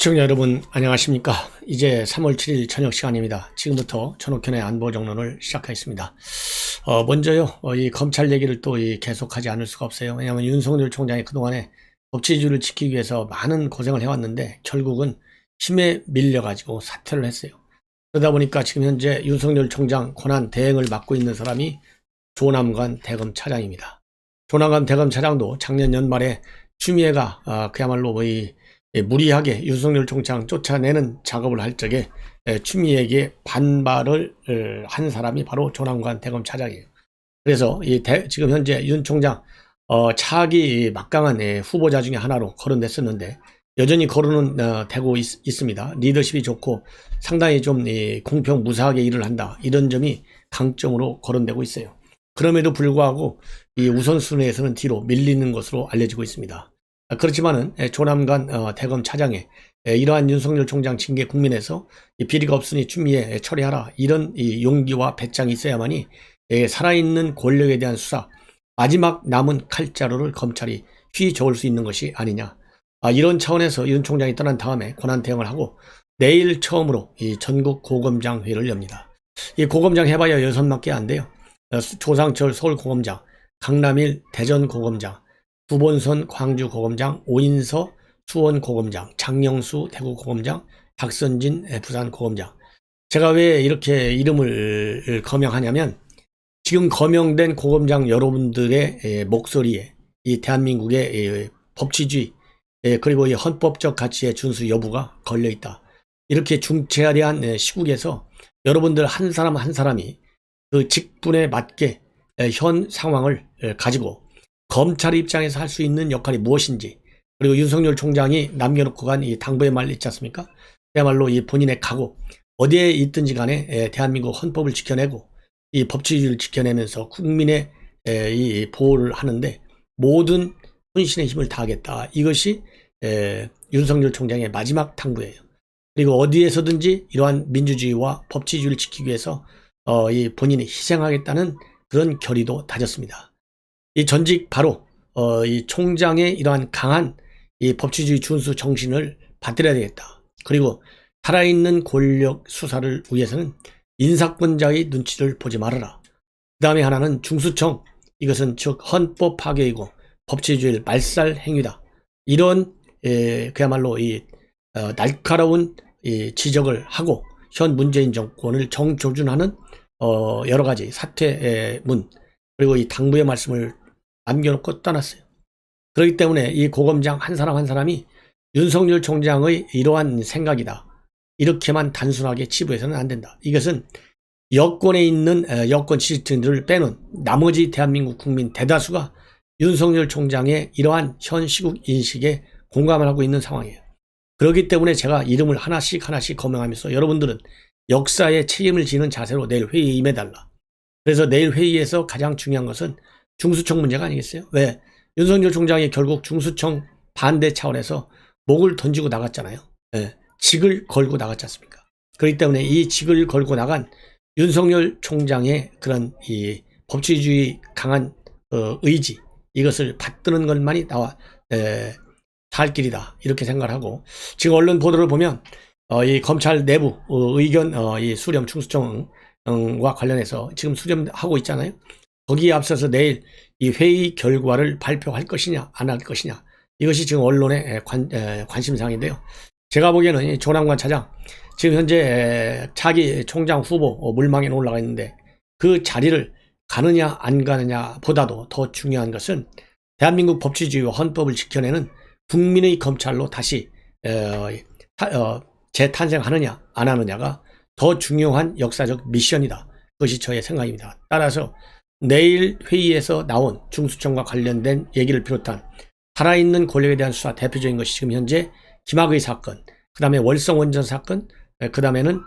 시청자 여러분 안녕하십니까. 이제 3월 7일 저녁 시간입니다. 지금부터 전옥현의 안보정론을 시작하겠습니다. 먼저요, 이 검찰 얘기를 또 계속하지 않을 수가 없어요. 왜냐하면 윤석열 총장이 그동안에 법치주의를 지키기 위해서 많은 고생을 해왔는데 결국은 힘에 밀려가지고 사퇴를 했어요. 그러다 보니까 지금 현재 윤석열 총장 권한 대행을 맡고 있는 사람이 조남관 대검차장입니다. 조남관 대검차장도 작년 연말에 추미애가 그야말로 무리하게 윤석열 총장 쫓아내는 작업을 할 적에 추미애에게 반발을 한 사람이 바로 조남관 대검차장이에요. 그래서 지금 현재 윤 총장 차기 막강한 후보자 중에 하나로 거론됐었는데 여전히 거론은 되고 있습니다. 리더십이 좋고 상당히 좀 공평 무사하게 일을 한다, 이런 점이 강점으로 거론되고 있어요. 그럼에도 불구하고 이 우선순위에서는 뒤로 밀리는 것으로 알려지고 있습니다. 그렇지만은 조남관 대검 차장의 이러한 윤석열 총장 징계 국민에서 비리가 없으니 추미애 처리하라, 이런 용기와 배짱이 있어야만이 살아있는 권력에 대한 수사, 마지막 남은 칼자루를 검찰이 휘저을 수 있는 것이 아니냐. 이런 차원에서 윤 총장이 떠난 다음에 권한 대응을 하고 내일 처음으로 이 전국 고검장 회의를 엽니다. 이 고검장 해봐야 6명밖에 안 돼요. 조상철 서울고검장, 강남일 대전고검장, 구본선 광주고검장, 오인서 수원고검장, 장영수 대구고검장, 박선진 부산고검장. 제가 왜 이렇게 이름을 거명하냐면 지금 거명된 고검장 여러분들의 목소리에 이 대한민국의 법치주의 그리고 이 헌법적 가치의 준수 여부가 걸려있다. 이렇게 중차대한 시국에서 여러분들 한 사람 한 사람이 그 직분에 맞게 현 상황을 가지고 검찰 입장에서 할 수 있는 역할이 무엇인지, 그리고 윤석열 총장이 남겨놓고 간 이 당부의 말 있지 않습니까? 그야말로 이 본인의 각오, 어디에 있든지 간에 대한민국 헌법을 지켜내고 이 법치주의를 지켜내면서 국민의 이 보호를 하는데 모든 혼신의 힘을 다하겠다. 이것이 윤석열 총장의 마지막 당부예요. 그리고 어디에서든지 이러한 민주주의와 법치주의를 지키기 위해서 이 본인이 희생하겠다는 그런 결의도 다졌습니다. 이 전직 바로 이 총장의 이러한 강한 이 법치주의 준수 정신을 받들어야 되겠다. 그리고 살아있는 권력 수사를 위해서는 인사권자의 눈치를 보지 말아라. 그 다음에 하나는 중수청, 이것은 즉 헌법 파괴이고 법치주의를 말살 행위다. 이런 그야말로 이 날카로운 이 지적을 하고 현 문재인 정권을 정조준하는 여러 가지 사퇴문, 그리고 이 당부의 말씀을 남겨놓고 떠났어요. 그렇기 때문에 이 고검장 한 사람 한 사람이 윤석열 총장의 이러한 생각이다, 이렇게만 단순하게 치부해서는 안 된다. 이것은 여권에 있는 여권 지지층들을 빼놓은 나머지 대한민국 국민 대다수가 윤석열 총장의 이러한 현 시국 인식에 공감을 하고 있는 상황이에요. 그렇기 때문에 제가 이름을 하나씩 하나씩 거명하면서 여러분들은 역사에 책임을 지는 자세로 내일 회의에 임해달라. 그래서 내일 회의에서 가장 중요한 것은 중수청 문제가 아니겠어요? 왜? 윤석열 총장이 결국 중수청 반대 차원에서 목을 던지고 나갔잖아요. 직을 걸고 나갔지 않습니까? 그렇기 때문에 이 직을 걸고 나간 윤석열 총장의 그런 이 법치주의 강한 의지, 이것을 받드는 것만이 나와 살 길이다, 이렇게 생각을 하고, 지금 언론 보도를 보면 이 검찰 내부 의견 이 수렴 중수청과 관련해서 지금 수렴하고 있잖아요. 거기에 앞서서 내일 이 회의 결과를 발표할 것이냐 안 할 것이냐, 이것이 지금 언론의 관심사항인데요. 제가 보기에는 이 조남관 차장 지금 현재 차기 총장 후보 물망에 올라가 있는데 그 자리를 가느냐 안 가느냐 보다도 더 중요한 것은 대한민국 법치주의와 헌법을 지켜내는 국민의 검찰로 다시 재탄생하느냐 안 하느냐가 더 중요한 역사적 미션이다. 그것이 저의 생각입니다. 따라서 내일 회의에서 나온 중수청과 관련된 얘기를 비롯한 살아있는 권력에 대한 수사, 대표적인 것이 지금 현재 김학의 사건, 그 다음에 월성 원전 사건, 그 다음에는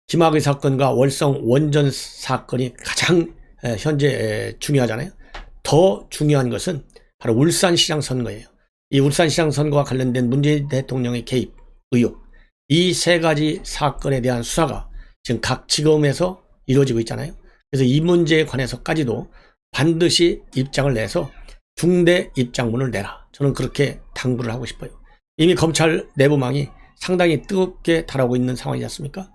김학의 사건과 월성 원전 사건이 가장 현재 중요하잖아요. 더 중요한 것은 바로 울산시장 선거예요. 이 울산시장 선거와 관련된 문재인 대통령의 개입 의혹, 이 세 가지 사건에 대한 수사가 지금 각 지검에서 이루어지고 있잖아요. 그래서 이 문제에 관해서까지도 반드시 입장을 내서 중대 입장문을 내라. 저는 그렇게 당부를 하고 싶어요. 이미 검찰 내부망이 상당히 뜨겁게 달하고 있는 상황이지 않습니까?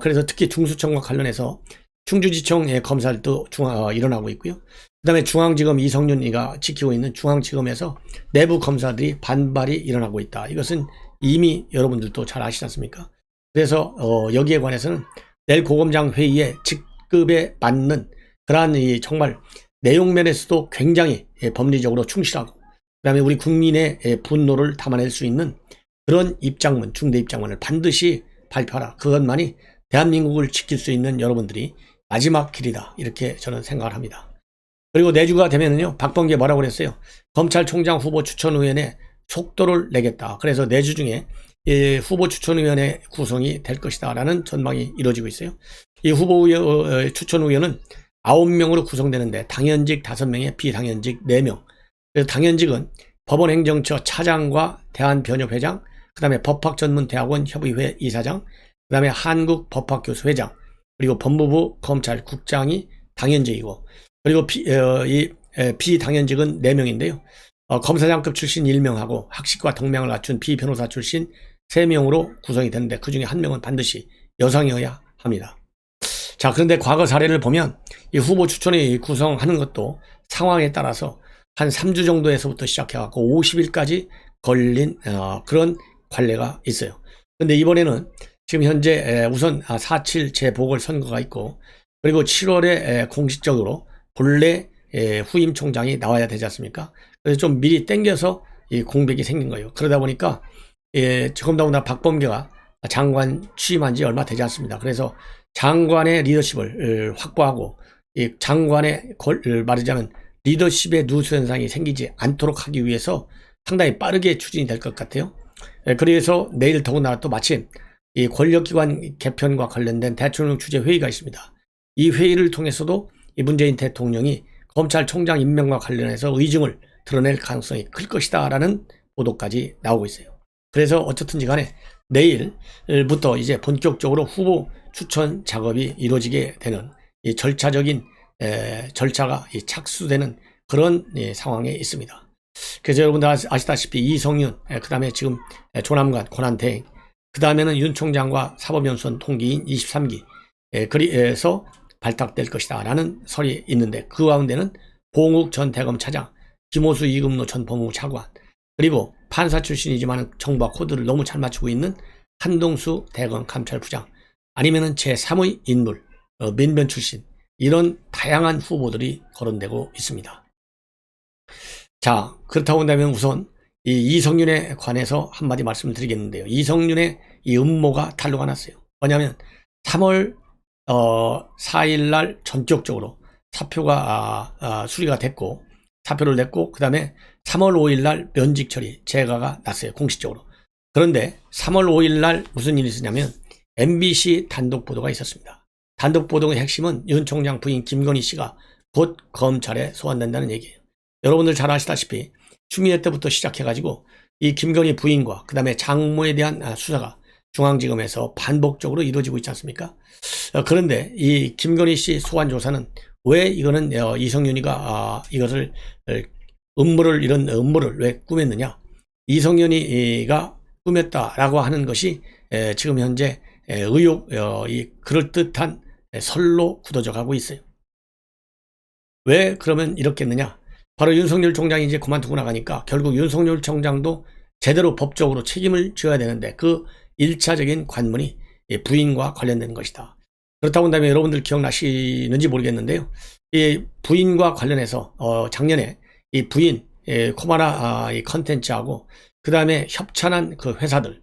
그래서 특히 중수청과 관련해서 충주지청의 검찰도 일어나고 있고요. 그 다음에 중앙지검 이성윤이가 지키고 있는 중앙지검에서 내부 검사들이 반발이 일어나고 있다. 이것은 이미 여러분들도 잘 아시지 않습니까? 그래서 여기에 관해서는 내일 고검장 회의에 직급에 맞는 그러한 정말 내용면에서도 굉장히 법리적으로 충실하고 그 다음에 우리 국민의 분노를 담아낼 수 있는 그런 입장문, 중대 입장문을 반드시 발표하라. 그것만이 대한민국을 지킬 수 있는 여러분들이 마지막 길이다. 이렇게 저는 생각을 합니다. 그리고 내주가 되면은요, 박범계 뭐라고 그랬어요? 검찰총장 후보 추천위원회 속도를 내겠다. 그래서 내주 중에 후보 추천위원회 구성이 될 것이다. 라는 전망이 이루어지고 있어요. 이 후보 추천위원은 9명으로 구성되는데 당연직 5명에 비당연직 4명. 그래서 당연직은 법원행정처 차장과 대한변협회장, 그 다음에 법학전문대학원 협의회 이사장, 그 다음에 한국법학교수 회장, 그리고 법무부 검찰국장이 당연직이고, 그리고 비당연직은 4명인데요. 검사장급 출신 1명하고 학식과 동명을 갖춘 비변호사 출신 3명으로 구성이 되는데 그 중에 1명은 반드시 여성이어야 합니다. 자, 그런데 과거 사례를 보면 이 후보 추천이 구성하는 것도 상황에 따라서 한 3주 정도에서부터 시작해갖고 50일까지 걸린 그런 관례가 있어요. 그런데 이번에는 지금 현재 우선 4.7 재보궐선거가 있고 그리고 7월에 공식적으로 본래 후임 총장이 나와야 되지 않습니까? 그래서 좀 미리 땡겨서 이 공백이 생긴 거예요. 그러다 보니까 더군다나 박범계가 장관 취임한 지 얼마 되지 않습니다. 그래서 장관의 리더십을 확보하고 이 장관의 말하자면 리더십의 누수 현상이 생기지 않도록 하기 위해서 상당히 빠르게 추진이 될 것 같아요. 그래서 내일 더군다나 또 마침 이 권력기관 개편과 관련된 대통령 주재 회의가 있습니다. 이 회의를 통해서도 이 문재인 대통령이 검찰총장 임명과 관련해서 의중을 드러낼 가능성이 클 것이다 라는 보도까지 나오고 있어요. 그래서 어쨌든지 간에 내일부터 이제 본격적으로 후보 추천 작업이 이루어지게 되는 이 절차적인 절차가 착수되는 그런 상황에 있습니다. 그래서 여러분들 아시다시피 이성윤, 그 다음에 지금 조남관, 권한대행, 그 다음에는 윤 총장과 사법연수원 동기인 23기, 그래서 발탁될 것이다 라는 설이 있는데 그 가운데는 봉욱 전 대검차장, 김호수 이금노 전 법무부 차관, 그리고 판사 출신이지만 정부와 코드를 너무 잘 맞추고 있는 한동수 대검 감찰부장, 아니면은 제3의 인물, 민변 출신, 이런 다양한 후보들이 거론되고 있습니다. 자, 그렇다고 한다면 우선 이 이성윤에 관해서 한마디 말씀을 드리겠는데요. 이성윤의 이 음모가 탄로가 났어요. 뭐냐면 3월 4일 날 전격적으로 사표가 수리가 됐고 사표를 냈고 그 다음에 3월 5일 날 면직 처리 재가가 났어요. 공식적으로. 그런데 3월 5일 날 무슨 일이 있었냐면 MBC 단독 보도가 있었습니다. 단독 보도의 핵심은 윤 총장 부인 김건희 씨가 곧 검찰에 소환된다는 얘기예요. 여러분들 잘 아시다시피 추미애 때부터 시작해가지고 이 김건희 부인과 그 다음에 장모에 대한 수사가 중앙지검에서 반복적으로 이루어지고 있지 않습니까? 그런데 이 김건희 씨 소환 조사는 왜 이거는 이성윤이가 이것을 이런 음모를 왜 꾸몄느냐? 이성윤이가 꾸몄다라고 하는 것이 지금 현재 이 그럴듯한 설로 굳어져 가고 있어요. 왜 그러면 이렇겠느냐? 바로 윤석열 총장이 이제 그만두고 나가니까 결국 윤석열 총장도 제대로 법적으로 책임을 져야 되는데 그 1차적인 관문이 부인과 관련된 것이다. 그렇다고 한다면 여러분들 기억나시는지 모르겠는데요. 이 부인과 관련해서 작년에 이 부인 코바나 이 컨텐츠하고 그 다음에 협찬한 그 회사들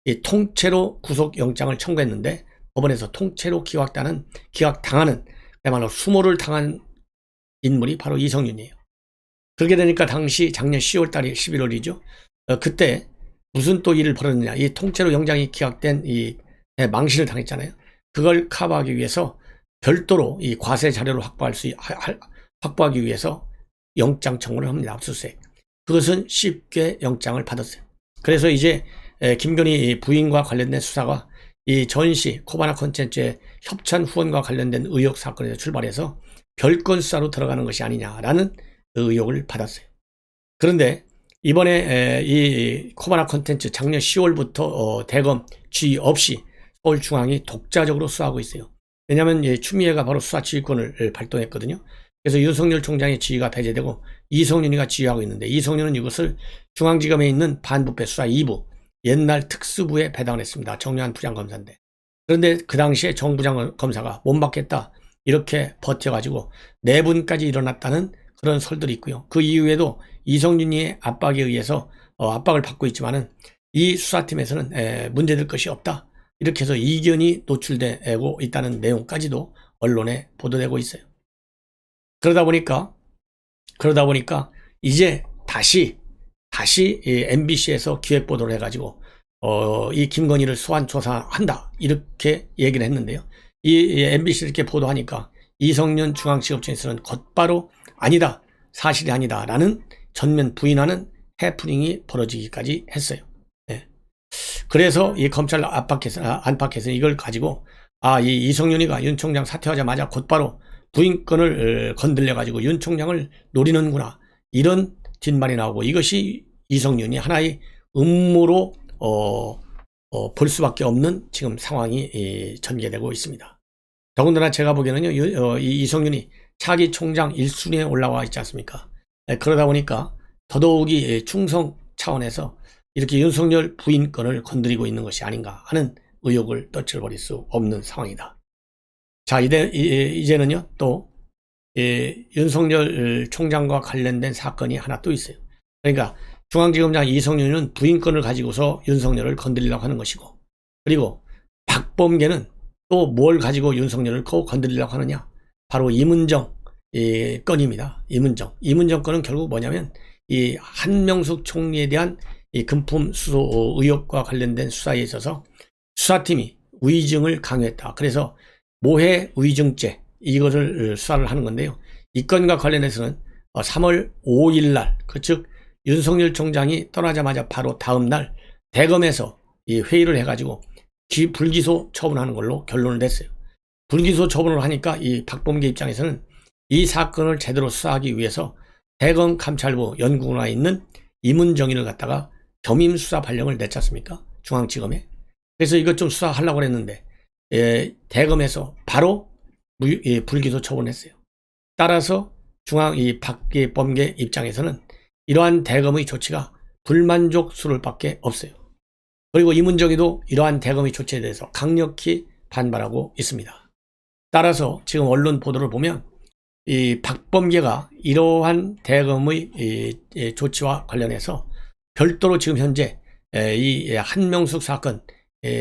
이 통째로 구속영장을 청구했는데 법원에서 통째로 기각당하는 그야말로 수모를 당한 인물이 바로 이성윤이에요. 그렇게 되니까 당시 작년 10월 달이 11월이죠. 그때 무슨 또 일을 벌였느냐. 이 통째로 영장이 기각된 이 망신을 당했잖아요. 그걸 커버하기 위해서 별도로 이 과세 자료를 확보하기 위해서 영장 청구를 합니다. 압수수색. 그것은 쉽게 영장을 받았어요. 그래서 이제 김건희 부인과 관련된 수사가 이 전시 코바나 콘텐츠의 협찬 후원과 관련된 의혹 사건에서 출발해서 별건 수사로 들어가는 것이 아니냐라는 의혹을 받았어요. 그런데 이번에 이 코바나 콘텐츠 작년 10월부터 대검 지휘 없이 서울중앙이 독자적으로 수사하고 있어요. 왜냐하면 추미애가 바로 수사지휘권을 발동했거든요. 그래서 윤석열 총장의 지휘가 배제되고 이성윤이가 지휘하고 있는데, 이성윤은 이것을 중앙지검에 있는 반부패 수사 2부 옛날 특수부에 배당을 했습니다. 정유한 부장검사인데, 그런데 그 당시에 정 부장검사가 못 받겠다 이렇게 버텨가지고 내분까지 일어났다는 그런 설들이 있고요. 그 이후에도 이성윤이의 압박에 의해서 압박을 받고 있지만은 이 수사팀에서는 문제될 것이 없다, 이렇게 해서 이견이 노출되고 있다는 내용까지도 언론에 보도되고 있어요. 그러다 보니까 이제 다시 MBC에서 기획 보도를 해가지고 이 김건희를 소환 조사한다 이렇게 얘기를 했는데요. 이 MBC 이렇게 보도하니까 이성윤 중앙지검장에서는 곧바로 아니다, 사실이 아니다라는 전면 부인하는 해프닝이 벌어지기까지 했어요. 네. 그래서 이 검찰 안팎에서 이걸 가지고 이 이성윤이가 윤 총장 사퇴하자마자 곧바로 부인권을 건들려 가지고 윤 총장을 노리는구나, 이런 뒷말이 나오고, 이것이 이성윤이 하나의 음모로 볼 수밖에 없는 지금 상황이 전개되고 있습니다. 더군다나 제가 보기에는요, 이 이성윤이 차기 총장 1순위에 올라와 있지 않습니까? 그러다 보니까 더더욱이 충성 차원에서 이렇게 윤석열 부인권을 건드리고 있는 것이 아닌가 하는 의혹을 떠들어버릴 수 없는 상황이다. 자, 이제는요, 또 윤석열 총장과 관련된 사건이 하나 또 있어요. 그러니까 중앙지검장 이성윤은 부인권을 가지고서 윤석열을 건드리려고 하는 것이고, 그리고 박범계는 또 뭘 가지고 윤석열을 건드리려고 하느냐, 바로 이문정 건입니다. 이문정 건은 결국 뭐냐면 이 한명숙 총리에 대한 이 금품 수수 의혹과 관련된 수사에 있어서 수사팀이 위증을 강요했다, 그래서 모해 위증죄, 이것을 수사를 하는 건데요. 이 건과 관련해서는 3월 5일 날, 즉 윤석열 총장이 떠나자마자 바로 다음 날 대검에서 이 회의를 해가지고 불기소 처분하는 걸로 결론을 냈어요. 불기소 처분을 하니까 이 박범계 입장에서는 이 사건을 제대로 수사하기 위해서 대검 감찰부 연구원에 있는 이문정인을 갖다가 겸임 수사 발령을 냈지 않습니까? 중앙지검에. 그래서 이것 좀 수사하려고 했는데 대검에서 바로 불기소 처분했어요. 따라서 박범계 입장에서는 이러한 대검의 조치가 불만족스러울 밖에 없어요. 그리고 이문정이도 이러한 대검의 조치에 대해서 강력히 반발하고 있습니다. 따라서 지금 언론 보도를 보면 이 박범계가 이러한 대검의 조치와 관련해서 별도로 지금 현재 이 한명숙 사건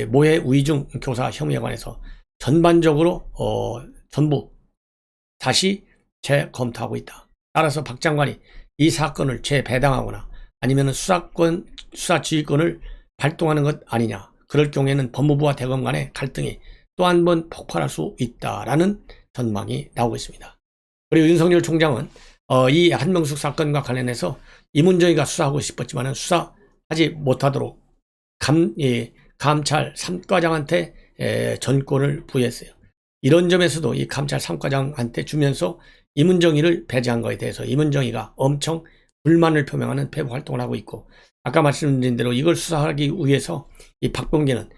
모해 위증 교사 혐의에 관해서 전반적으로 전부 다시 재검토하고 있다. 따라서 박 장관이 이 사건을 재배당하거나 아니면 수사지휘권을 발동하는 것 아니냐, 그럴 경우에는 법무부와 대검 간의 갈등이 또 한 번 폭발할 수 있다라는 전망이 나오고 있습니다. 그리고 윤석열 총장은 이 한명숙 사건과 관련해서 이문정이가 수사하고 싶었지만 수사하지 못하도록 감찰 3과장한테 전권을 부여했어요. 이런 점에서도 이 감찰 3과장한테 주면서 이문정이를 배제한 것에 대해서 이문정이가 엄청 불만을 표명하는 배부 활동을 하고 있고, 아까 말씀드린 대로 이걸 수사하기 위해서 이 박범계는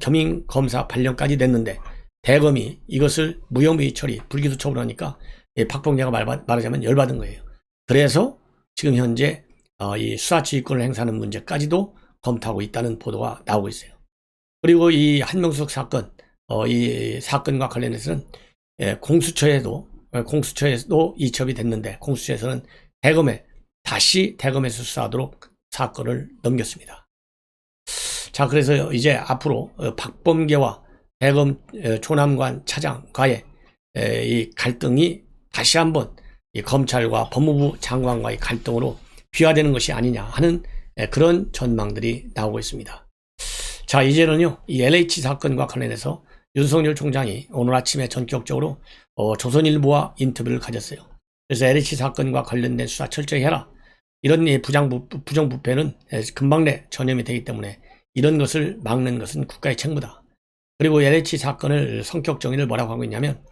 겸임 검사 발령까지 냈는데 대검이 이것을 무혐의 처리, 불기소 처분하니까 박범계가 말하자면 열받은 거예요. 그래서 지금 현재 이 수사지휘권을 행사하는 문제까지도 검토하고 있다는 보도가 나오고 있어요. 그리고 이 한명숙 사건, 이 사건과 관련해서는 공수처에도 이첩이 됐는데, 공수처에서는 다시 대검에서 수사하도록 사건을 넘겼습니다. 자, 그래서 이제 앞으로 박범계와 대검 조남관 차장과의 이 갈등이 다시 한번 이 검찰과 법무부 장관과의 갈등으로 비화되는 것이 아니냐 하는 그런 전망들이 나오고 있습니다. 자, 이제는요, 이 LH 사건과 관련해서 윤석열 총장이 오늘 아침에 전격적으로 조선일보와 인터뷰를 가졌어요. 그래서 LH 사건과 관련된 수사 철저히 해라, 이런 부정부패는 금방 내 전염이 되기 때문에 이런 것을 막는 것은 국가의 책무다. 그리고 LH 사건을 성격 정의를 뭐라고 하고 있냐면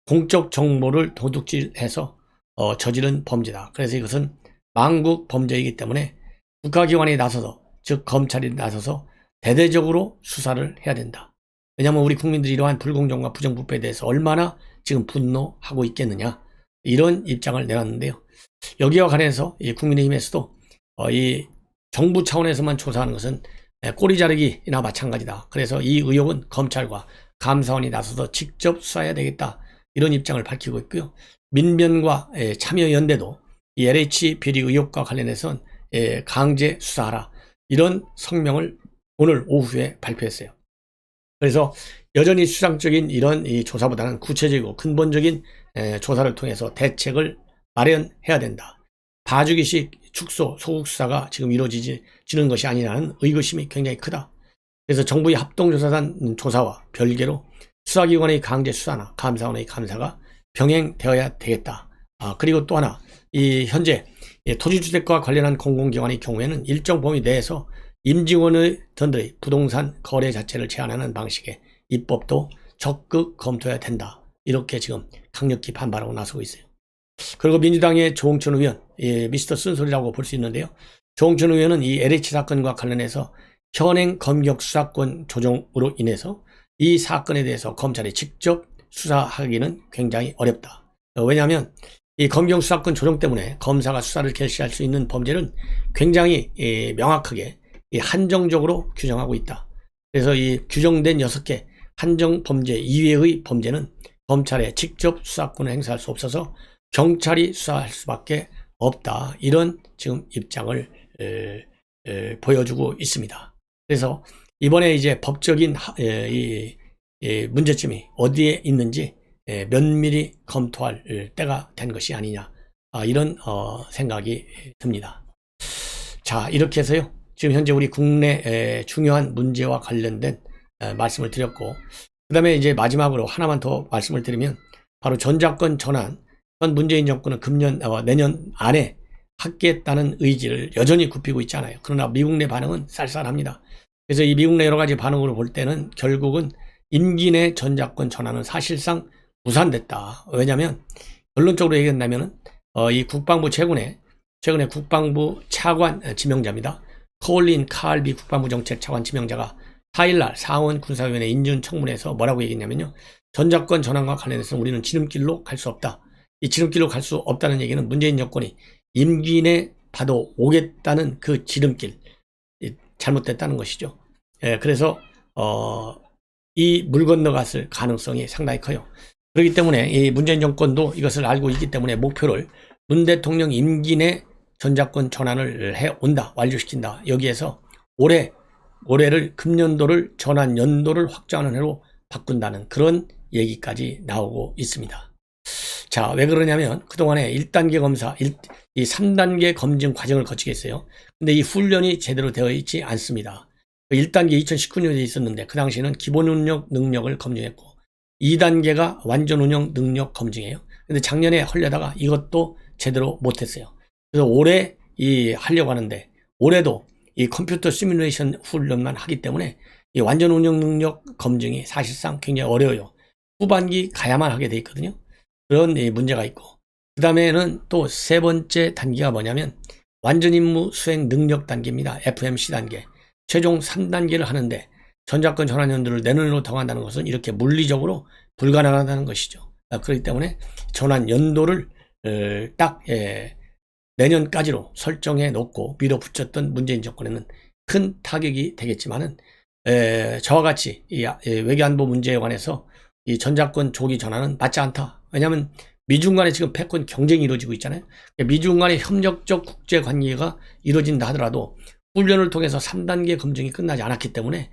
공적 정보를 도둑질해서 저지른 범죄다. 그래서 이것은 망국 범죄이기 때문에 국가기관이 나서서, 즉 검찰이 나서서 대대적으로 수사를 해야 된다. 왜냐하면 우리 국민들이 이러한 불공정과 부정부패에 대해서 얼마나 지금 분노하고 있겠느냐, 이런 입장을 내놨는데요. 여기와 관해서 이 국민의힘에서도 이 정부 차원에서만 조사하는 것은 꼬리 자르기나 마찬가지다. 그래서 이 의혹은 검찰과 감사원이 나서서 직접 수사해야 되겠다, 이런 입장을 밝히고 있고요. 민변과 참여연대도 이 LH 비리 의혹과 관련해서는 강제 수사하라, 이런 성명을 오늘 오후에 발표했어요. 그래서 여전히 수상적인 이런 이 조사보다는 구체적이고 근본적인 조사를 통해서 대책을 마련해야 된다. 봐주기식 축소, 소극 수사가 지금 이루어지는 것이 아니라는 의구심이 굉장히 크다. 그래서 정부의 합동조사단 조사와 별개로 수사기관의 강제 수사나 감사원의 감사가 병행되어야 되겠다. 그리고 또 하나, 이 현재 토지주택과 관련한 공공기관의 경우에는 일정 범위 내에서 임직원들의 부동산 거래 자체를 제한하는 방식의 입법도 적극 검토해야 된다. 이렇게 지금 강력히 반발하고 나서고 있어요. 그리고 민주당의 조홍천 의원, 미스터 쓴소리라고 볼 수 있는데요. 조홍천 의원은 이 LH 사건과 관련해서 현행 검경 수사권 조정으로 인해서 이 사건에 대해서 검찰이 직접 수사하기는 굉장히 어렵다. 왜냐하면 이 검경 수사권 조정 때문에 검사가 수사를 개시할 수 있는 범죄는 굉장히 명확하게 한정적으로 규정하고 있다. 그래서 이 규정된 6개 한정 범죄 이외의 범죄는 검찰에 직접 수사권을 행사할 수 없어서 경찰이 수사할 수밖에 없다. 이런 지금 입장을 보여주고 있습니다. 그래서 이번에 이제 법적인 문제점이 어디에 있는지 면밀히 검토할 때가 된 것이 아니냐, 이런 생각이 듭니다. 자, 이렇게 해서요, 지금 현재 우리 국내 중요한 문제와 관련된 말씀을 드렸고, 그 다음에 이제 마지막으로 하나만 더 말씀을 드리면, 바로 전작권 전환, 현 문재인 정권은 내년 안에 하겠다는 의지를 여전히 굽히고 있잖아요. 그러나 미국 내 반응은 쌀쌀합니다. 그래서 이 미국 내 여러 가지 반응으로 볼 때는 결국은 임기 내 전작권 전환은 사실상 무산됐다. 왜냐하면 결론적으로 얘기한다면은 이 국방부 최근에 국방부 차관 지명자입니다. 콜린 칼비 국방부 정책 차관 지명자가 4일날 상원 군사위원회 인준 청문회에서 뭐라고 얘기했냐면요. 전작권 전환과 관련해서 우리는 지름길로 갈 수 없다. 이 지름길로 갈 수 없다는 얘기는 문재인 정권이 임기 내 봐도 오겠다는 그 지름길, 잘못됐다는 것이죠. 그래서 이 물 건너갔을 가능성이 상당히 커요. 그렇기 때문에 이 문재인 정권도 이것을 알고 있기 때문에 목표를 문 대통령 임기 내 전작권 전환을 해온다, 완료시킨다. 여기에서 올해를 금년도를 전환 연도를 확정하는 해로 바꾼다는 그런 얘기까지 나오고 있습니다. 자, 왜 그러냐면 그동안에 1단계 검사, 이 3단계 검증 과정을 거치게 했어요. 근데 이 훈련이 제대로 되어 있지 않습니다. 1단계 2019년에 있었는데 그 당시에는 기본 운영 능력을 검증했고 2단계가 완전 운영 능력 검증이에요. 근데 작년에 하려다가 이것도 제대로 못했어요. 그래서 올해 하려고 하는데 올해도 이 컴퓨터 시뮬레이션 훈련만 하기 때문에 이 완전 운영 능력 검증이 사실상 굉장히 어려워요. 후반기 가야만 하게 돼 있거든요. 그런 문제가 있고, 그 다음에는 또 세 번째 단계가 뭐냐면 완전 임무 수행 능력 단계입니다. FMC 단계. 최종 3단계를 하는데 전작권 전환 연도를 내년으로 정한다는 것은 이렇게 물리적으로 불가능하다는 것이죠. 그렇기 때문에 전환 연도를 딱 내년까지로 설정해 놓고 밀어붙였던 문재인 정권에는 큰 타격이 되겠지만은 저와 같이 이 외교안보 문제에 관해서 이 전작권 조기 전환은 맞지 않다. 왜냐하면 미중 간에 지금 패권 경쟁이 이루어지고 있잖아요. 미중 간의 협력적 국제 관계가 이루어진다 하더라도 훈련을 통해서 3단계 검증이 끝나지 않았기 때문에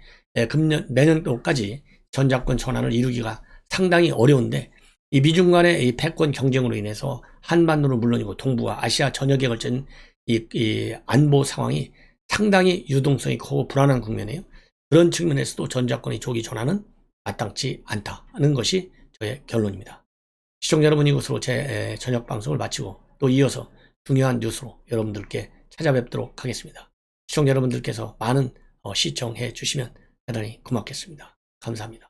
내년도까지 전작권 전환을 이루기가 상당히 어려운데, 이 미중 간의 이 패권 경쟁으로 인해서 한반도는 물론이고 동북아, 아시아 전역에 걸친 이 안보 상황이 상당히 유동성이 크고 불안한 국면이에요. 그런 측면에서도 전작권의 조기 전환은 마땅치 않다는 것이 저의 결론입니다. 시청자 여러분, 이것으로 제 저녁 방송을 마치고 또 이어서 중요한 뉴스로 여러분들께 찾아뵙도록 하겠습니다. 시청자 여러분들께서 많은 시청해 주시면 대단히 고맙겠습니다. 감사합니다.